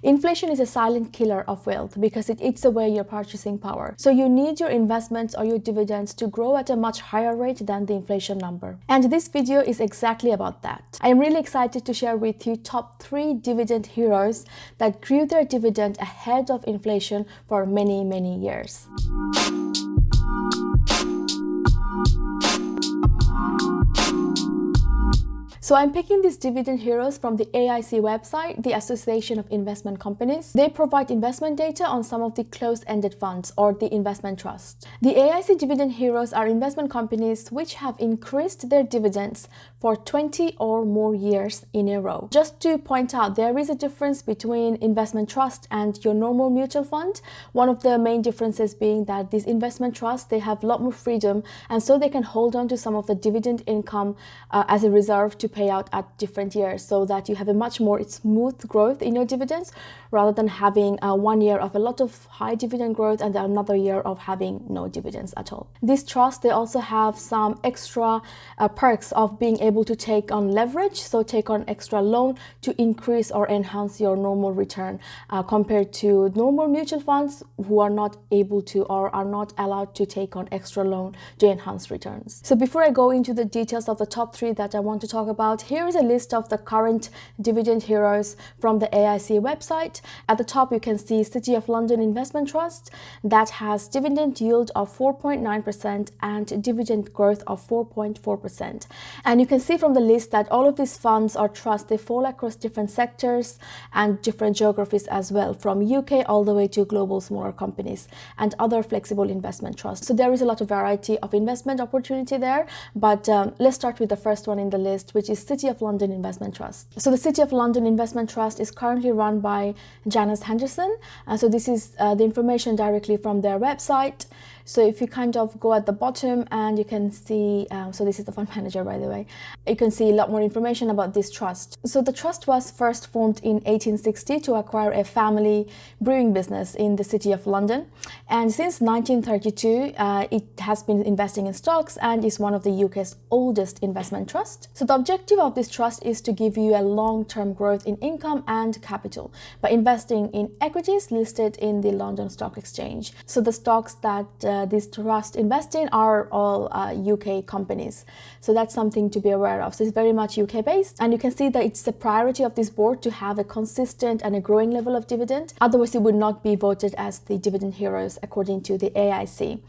Inflation is a silent killer of wealth because it eats away your purchasing power. So you need your investments or your dividends to grow at a much higher rate than the inflation number. And this video is exactly about that. I am really excited to share with you top 3 dividend heroes that grew their dividend ahead of inflation for many, many years. So I'm picking these dividend heroes from the AIC website, the Association of Investment Companies. They provide investment data on some of the closed-ended funds or the investment trust. The AIC dividend heroes are investment companies which have increased their dividends for 20 or more years in a row. Just to point out, there is a difference between investment trust and your normal mutual fund. One of the main differences being that these investment trusts, they have a lot more freedom, and so they can hold on to some of the dividend income as a reserve to pay out at different years, so that you have a much more smooth growth in your dividends rather than having 1 year of a lot of high dividend growth and then another year of having no dividends at all. These trusts, they also have some extra perks of being able to take on leverage, so take on extra loan to increase or enhance your normal return compared to normal mutual funds who are not able to or are not allowed to take on extra loan to enhance returns. So before I go into the details of the top 3 that I want to talk about, here is a list of the current dividend heroes from the AIC website. At the top, you can see City of London Investment Trust that has dividend yield of 4.9% and dividend growth of 4.4%. And you can see from the list that all of these funds or trusts, they fall across different sectors and different geographies as well, from UK all the way to global smaller companies and other flexible investment trusts. So there is a lot of variety of investment opportunity there, but let's start with the first one in the list, which is City of London Investment Trust. So the City of London Investment Trust is currently run by Janice Henderson. So this is the information directly from their website. So if you kind of go at the bottom and you can see, so this is the fund manager, by the way, you can see a lot more information about this trust. So the trust was first formed in 1860 to acquire a family brewing business in the City of London. And since 1932, it has been investing in stocks and is one of the UK's oldest investment trusts. So the objective of this trust is to give you a long-term growth in income and capital by investing in equities listed in the London Stock Exchange. So the stocks that this trust invest in are all UK companies. So that's something to be aware of. So it's very much UK based, and you can see that it's the priority of this board to have a consistent and a growing level of dividend. Otherwise, it would not be voted as the dividend heroes according to the AIC.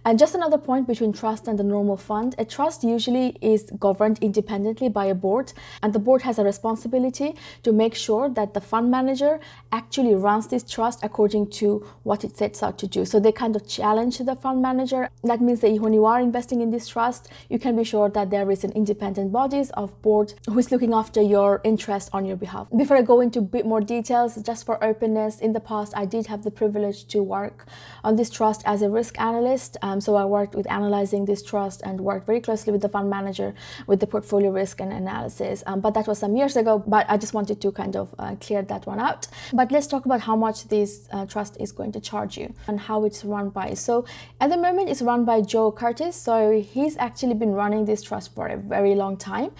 And just another point between trust and the normal fund, a trust usually is governed independently by a board, and the board has a responsibility to make sure that the fund manager actually runs this trust according to what it sets out to do. So they kind of challenge the fund manager. That means that when you are investing in this trust, you can be sure that there is an independent body of board who is looking after your interest on your behalf. Before I go into a bit more details, just for openness, in the past I did have the privilege to work on this trust as a risk analyst. So I worked with analyzing this trust and worked very closely with the fund manager with the portfolio risk and analysis. But that was some years ago, but I just wanted to kind of clear that one out. But let's talk about how much this trust is going to charge you and how it's run by. So at the moment, it's run by Joe Curtis. So he's actually been running this trust for a very long time,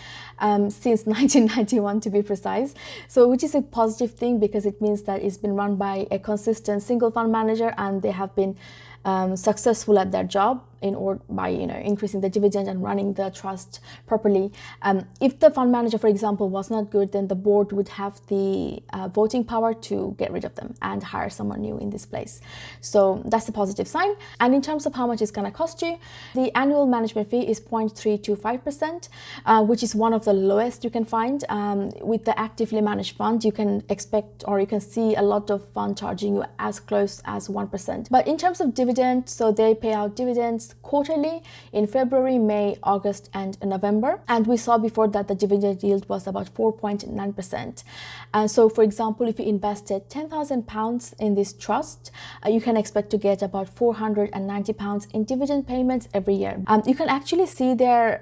since 1991 to be precise. So which is a positive thing because it means that it's been run by a consistent single fund manager, and they have been successful at their job by increasing the dividend and running the trust properly. If the fund manager, for example, was not good, then the board would have the voting power to get rid of them and hire someone new in this place. So that's a positive sign. And in terms of how much it's going to cost you, the annual management fee is 0.325%, which is one of the lowest you can find. With the actively managed fund, you can expect or you can see a lot of fund charging you as close as 1%. But in terms of dividend, so they pay out dividends quarterly in February, May, August, and November. And we saw before that the dividend yield was about 4.9%. And so, for example, if you invested £10,000 in this trust, you can expect to get about £490 in dividend payments every year. You can actually see their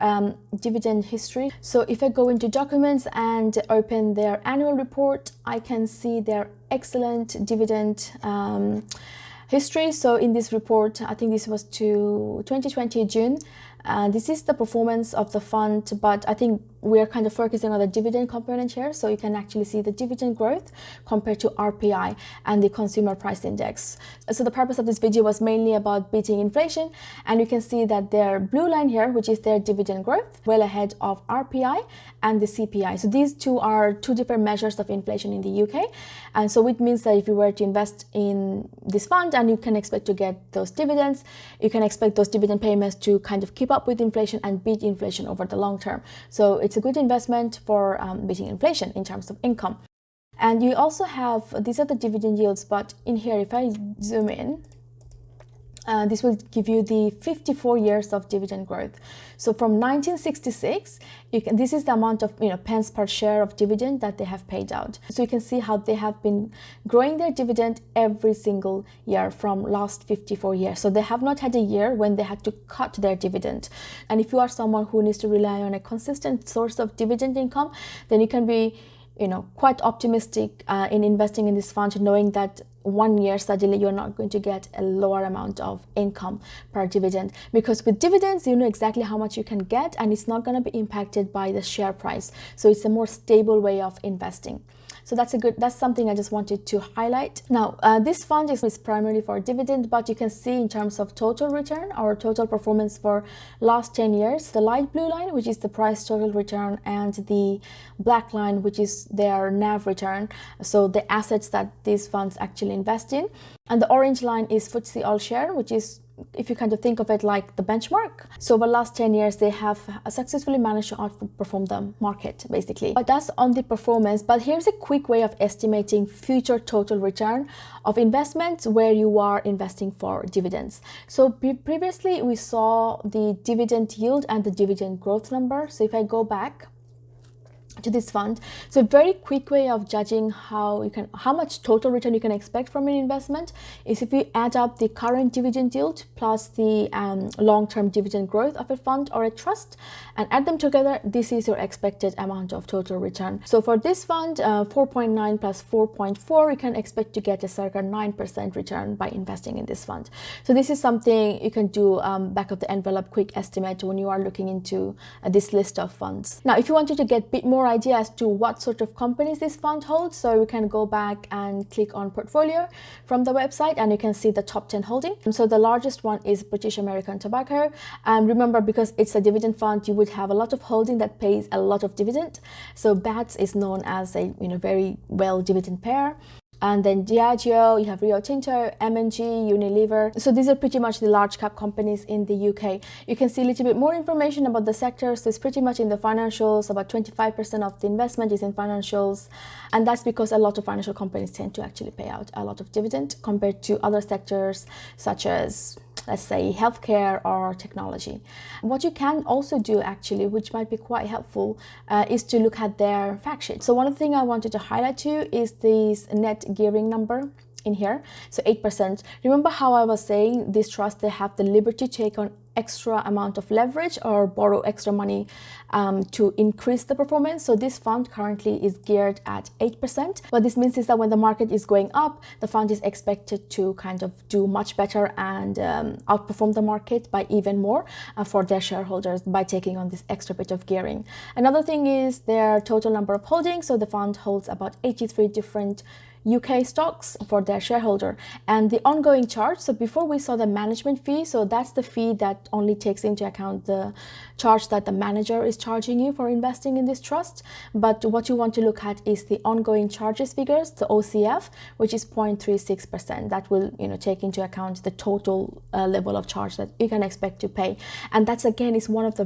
dividend history. So if I go into documents and open their annual report, I can see their excellent dividend history. So in this report, I think this was to 2020 June. This is the performance of the fund, but I think we are kind of focusing on the dividend component here, so you can actually see the dividend growth compared to RPI and the consumer price index. So the purpose of this video was mainly about beating inflation, and you can see that their blue line here, which is their dividend growth, well ahead of RPI and the CPI. So these two are two different measures of inflation in the UK, and so it means that if you were to invest in this fund and you can expect to get those dividends, you can expect those dividend payments to kind of keep up with inflation and beat inflation over the long term. So it's a good investment for beating inflation in terms of income. And you also have, these are the dividend yields, but in here, if I zoom in, this will give you the 54 years of dividend growth. So from 1966, this is the amount of pence per share of dividend that they have paid out. So you can see how they have been growing their dividend every single year from last 54 years. So they have not had a year when they had to cut their dividend. And if you are someone who needs to rely on a consistent source of dividend income, then you can be quite optimistic in investing in this fund, knowing that one year suddenly you're not going to get a lower amount of income per dividend, because with dividends you know exactly how much you can get and it's not going to be impacted by the share price. So it's a more stable way of investing. So that's something I just wanted to highlight. Now, this fund is primarily for dividend, but you can see in terms of total return or total performance for last 10 years, the light blue line, which is the price total return, and the black line, which is their NAV return. So the assets that these funds actually invest in. And the orange line is FTSE All Share, which is, if you kind of think of it like the benchmark. So over the last 10 years, they have successfully managed to outperform the market, basically. But that's on the performance. But here's a quick way of estimating future total return of investments where you are investing for dividends. So previously, we saw the dividend yield and the dividend growth number. So if I go back to this fund, so a very quick way of judging how much total return you can expect from an investment is if you add up the current dividend yield plus the long-term dividend growth of a fund or a trust and add them together. This is your expected amount of total return. So for this fund, 4.9 plus 4.4, you can expect to get a circa 9% return by investing in this fund. So this is something you can do back of the envelope quick estimate when you are looking into this list of funds. Now, if you wanted to get a bit more idea as to what sort of companies this fund holds, so you can go back and click on portfolio from the website and you can see the top 10 holding. So the largest one is British American Tobacco, and remember, because it's a dividend fund, you would have a lot of holding that pays a lot of dividend. So BATS is known as a very well dividend payer. And then Diageo, you have Rio Tinto, M&G, Unilever. So these are pretty much the large cap companies in the UK. You can see a little bit more information about the sector. So it's pretty much in the financials. About 25% of the investment is in financials. And that's because a lot of financial companies tend to actually pay out a lot of dividend compared to other sectors such as, let's say, healthcare or technology. What you can also do actually, which might be quite helpful, is to look at their fact sheet. So one of the things I wanted to highlight to you is this net gearing number in here. So 8%. Remember how I was saying this trust, they have the liberty to take on extra amount of leverage or borrow extra money to increase the performance. So this fund currently is geared at 8%. What this means is that when the market is going up, the fund is expected to kind of do much better and outperform the market by even more for their shareholders by taking on this extra bit of gearing. Another thing is their total number of holdings. So the fund holds about 83 different UK stocks for their shareholder, and the ongoing charge. So before we saw the management fee, so that's the fee that only takes into account the charge that the manager is charging you for investing in this trust. But what you want to look at is the ongoing charges figures, the OCF, which is 0.36%. That will take into account the total level of charge that you can expect to pay, and that's again is one of the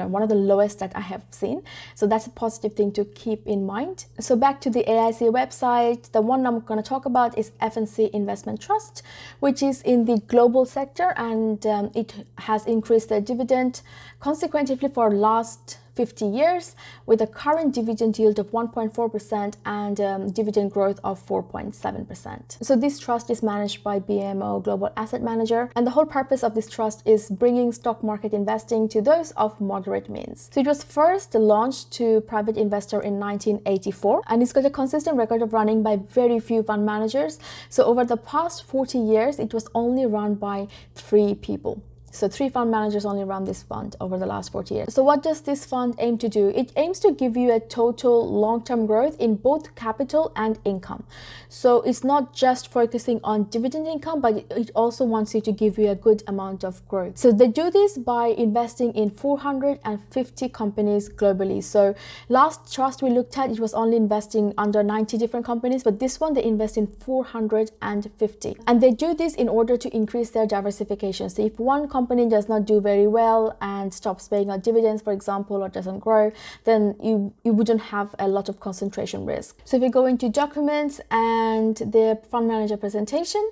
one of the lowest that I have seen. So that's a positive thing to keep in mind. So back to the AIC website, the one I'm going to talk about is FNC Investment Trust, which is in the global sector, and it has increased their dividend consequently for last 50 years with a current dividend yield of 1.4% and dividend growth of 4.7%. So this trust is managed by BMO Global Asset Manager, and the whole purpose of this trust is bringing stock market investing to those of moderate means. So it was first launched to private investor in 1984, and it's got a consistent record of running by very few fund managers. So over the past 40 years, it was only run by 3 people. So 3 fund managers only run this fund over the last 40 years. So what does this fund aim to do? It aims to give you a total long-term growth in both capital and income. So it's not just focusing on dividend income, but it also wants you to give you a good amount of growth. So they do this by investing in 450 companies globally. So last trust we looked at, it was only investing under 90 different companies, but this one they invest in 450. And they do this in order to increase their diversification. So if one company does not do very well and stops paying out dividends, for example, or doesn't grow, then you wouldn't have a lot of concentration risk. So if you go into documents and the fund manager presentation,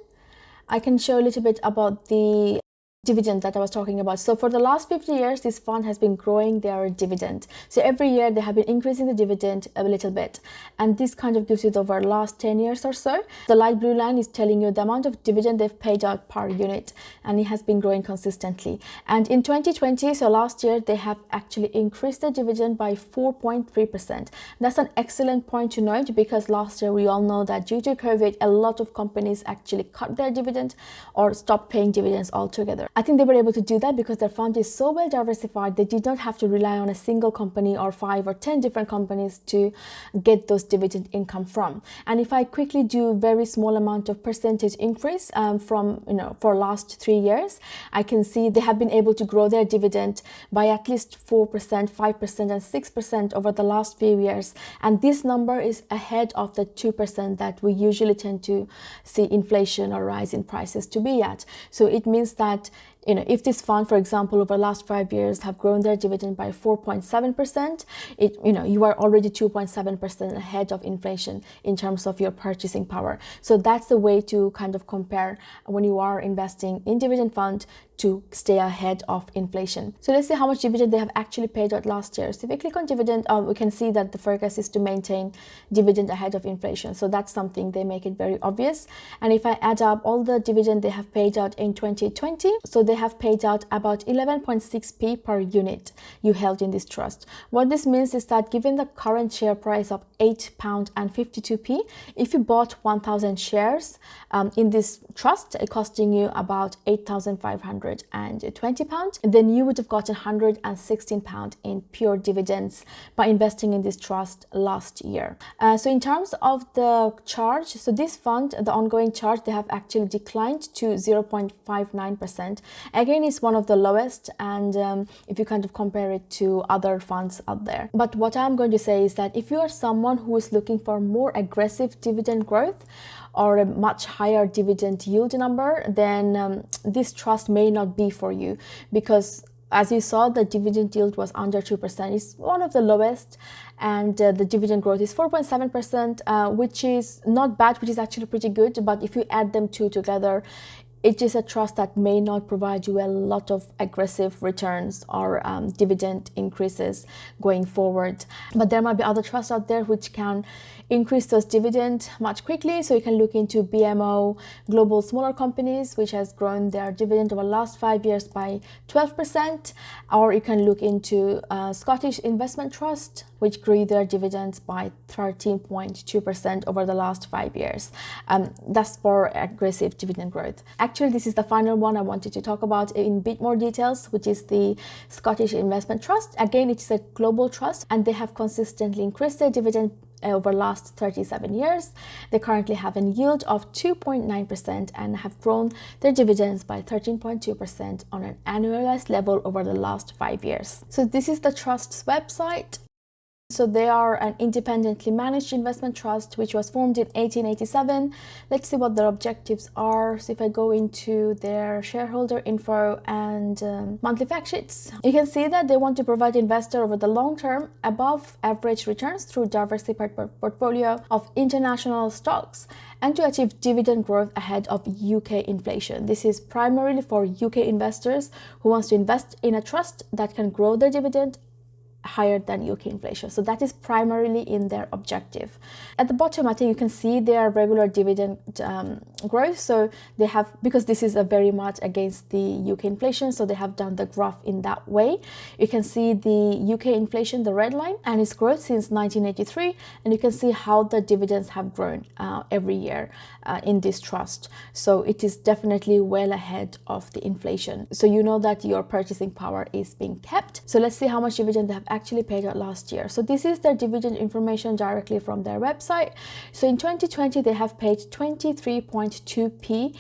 I can show a little bit about the dividend that I was talking about. So for the last 50 years, this fund has been growing their dividend. So every year they have been increasing the dividend a little bit. And this kind of gives you the over the last 10 years or so. The light blue line is telling you the amount of dividend they've paid out per unit. And it has been growing consistently. And in 2020, so last year, they have actually increased the dividend by 4.3%. That's an excellent point to note, because last year we all know that due to COVID, a lot of companies actually cut their dividend or stopped paying dividends altogether. I think they were able to do that because their fund is so well diversified. They did not have to rely on a single company or 5 or 10 different companies to get those dividend income from. And if I quickly do very small amount of percentage increase from, for last 3 years, I can see they have been able to grow their dividend by at least 4%, 5%, and 6% over the last few years. And this number is ahead of the 2% that we usually tend to see inflation or rise in prices to be at. So it means that if this fund, for example, over the last 5 years have grown their dividend by 4.7%, you are already 2.7% ahead of inflation in terms of your purchasing power. So that's the way to kind of compare when you are investing in dividend fund to stay ahead of inflation. So let's see how much dividend they have actually paid out last year. So if we click on dividend, we can see that the focus is to maintain dividend ahead of inflation. So that's something they make it very obvious. And if I add up all the dividend they have paid out in 2020, so they have paid out about 11.6p per unit you held in this trust. What this means is that given the current share price of £8.52, if you bought 1,000 shares in this trust, costing you about £8,520, then you would have gotten £116 in pure dividends by investing in this trust last year. So in terms of the charge, so this fund, the ongoing charge, they have actually declined to 0.59%. Again, it's one of the lowest, and if you kind of compare it to other funds out there. But what I'm going to say is that if you are someone who is looking for more aggressive dividend growth or a much higher dividend yield number, then this trust may not be for you, because as you saw, the dividend yield was under 2%. It's one of the lowest, and the dividend growth is 4.7%, which is not bad, which is actually pretty good. But if you add them two together, it is a trust that may not provide you a lot of aggressive returns or dividend increases going forward. But there might be other trusts out there which can increase those dividends much quickly. So you can look into BMO Global Smaller Companies, which has grown their dividend over the last 5 years by 12%. Or you can look into Scottish Investment Trust, which grew their dividends by 13.2% over the last 5 years. That's for aggressive dividend growth. Actually, this is the final one I wanted to talk about in a bit more details, which is the Scottish Investment Trust. Again, it's a global trust, and they have consistently increased their dividend over the last 37 years. They currently have a yield of 2.9% and have grown their dividends by 13.2% on an annualized level over the last 5 years. So this is the trust's website. So they are an independently managed investment trust which was formed in 1887. Let's see what their objectives are. So if I go into their shareholder info and monthly fact sheets, you can see that they want to provide investor over the long term above average returns through diversified portfolio of international stocks and to achieve dividend growth ahead of UK inflation. This is primarily for UK investors who wants to invest in a trust that can grow their dividend higher than UK inflation. So that is primarily in their objective. At the bottom, I think you can see their regular dividend growth. So they have, because this is a very much against the UK inflation, so they have done the graph in that way. You can see the UK inflation, the red line, and its growth since 1983, and you can see how the dividends have grown every year in this trust. So it is definitely well ahead of the inflation. So you know that your purchasing power is being kept. So let's see how much dividend they have actually paid out last year. So this is their dividend information directly from their website. So in 2020 they have paid 23.2p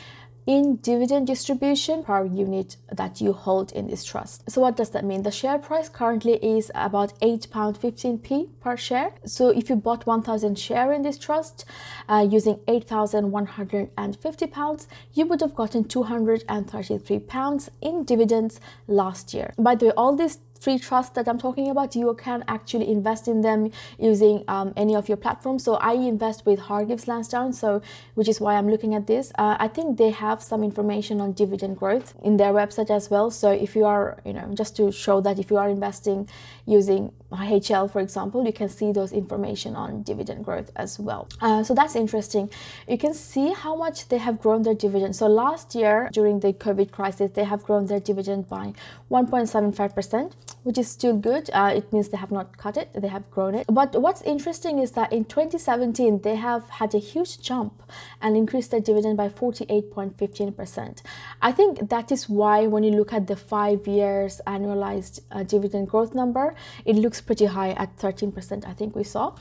in dividend distribution per unit that you hold in this trust. So what does that mean? The share price currently is about £8.15p per share. So if you bought 1,000 share in this trust using £8,150, you would have gotten £233 in dividends last year. By the way, all these three trusts that I'm talking about, you can actually invest in them using any of your platforms. So I invest with Hargreaves Lansdowne, so which is why I'm looking at this. I think they have some information on dividend growth in their website as well. So if you are, just to show that if you are investing using HL, for example, you can see those information on dividend growth as well. So that's interesting. You can see how much they have grown their dividend. So last year during the COVID crisis, they have grown their dividend by 1.75%, which is still good. It means they have not cut it, they have grown it. But what's interesting is that in 2017, they have had a huge jump and increased their dividend by 48.15%. I think that is why when you look at the 5 years annualized dividend growth number, it looks pretty high at 13%, I think we saw.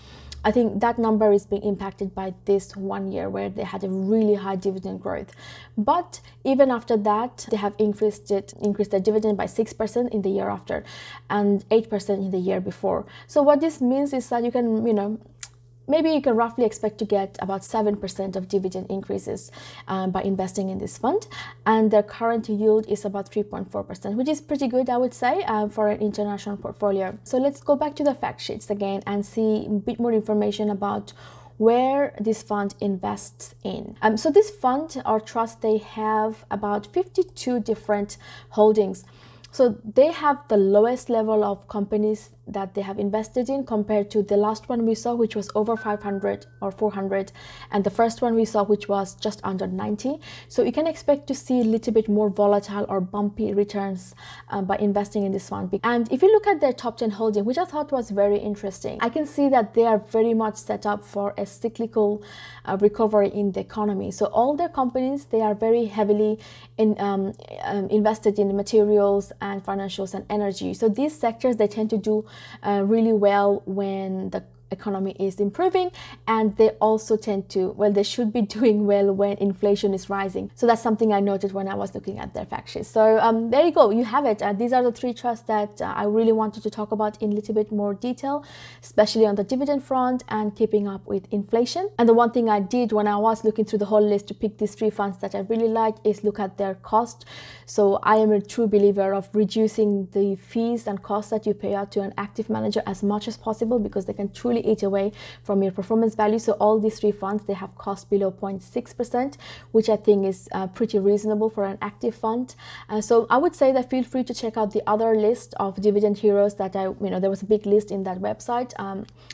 I think that number is being impacted by this 1 year where they had a really high dividend growth. But even after that, they have increased their dividend by 6% in the year after and 8% in the year before. So what this means is that you can, maybe you can roughly expect to get about 7% of dividend increases by investing in this fund. And their current yield is about 3.4%, which is pretty good, I would say, for an international portfolio. So let's go back to the fact sheets again and see a bit more information about where this fund invests in. So this fund or trust, they have about 52 different holdings. So they have the lowest level of companies that they have invested in compared to the last one we saw, which was over 500 or 400, and the first one we saw, which was just under 90. So you can expect to see a little bit more volatile or bumpy returns by investing in this fund. And if you look at their top 10 holding, which I thought was very interesting, I can see that they are very much set up for a cyclical recovery in the economy. So all their companies, they are very heavily invested in materials and financials and energy. So these sectors, they tend to do really well when the economy is improving, and they also tend to, well, they should be doing well when inflation is rising. So that's something I noted when I was looking at their fact sheet. So there you go, you have it. These are the three trusts that I really wanted to talk about in a little bit more detail, especially on the dividend front and keeping up with inflation. And the one thing I did when I was looking through the whole list to pick these three funds that I really like is look at their cost. So I am a true believer of reducing the fees and costs that you pay out to an active manager as much as possible, because they can truly eat away from your performance value. So all these three funds, they have cost below 0.6%, which I think is pretty reasonable for an active fund. So I would say that feel free to check out the other list of Dividend Heroes that there was a big list in that website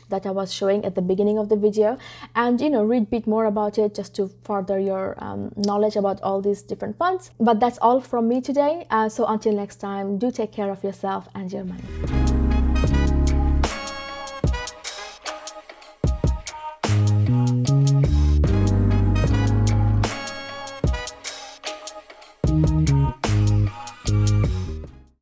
that I was showing at the beginning of the video, and read a bit more about it just to further your knowledge about all these different funds. But that's all from me today. So until next time, do take care of yourself and your money.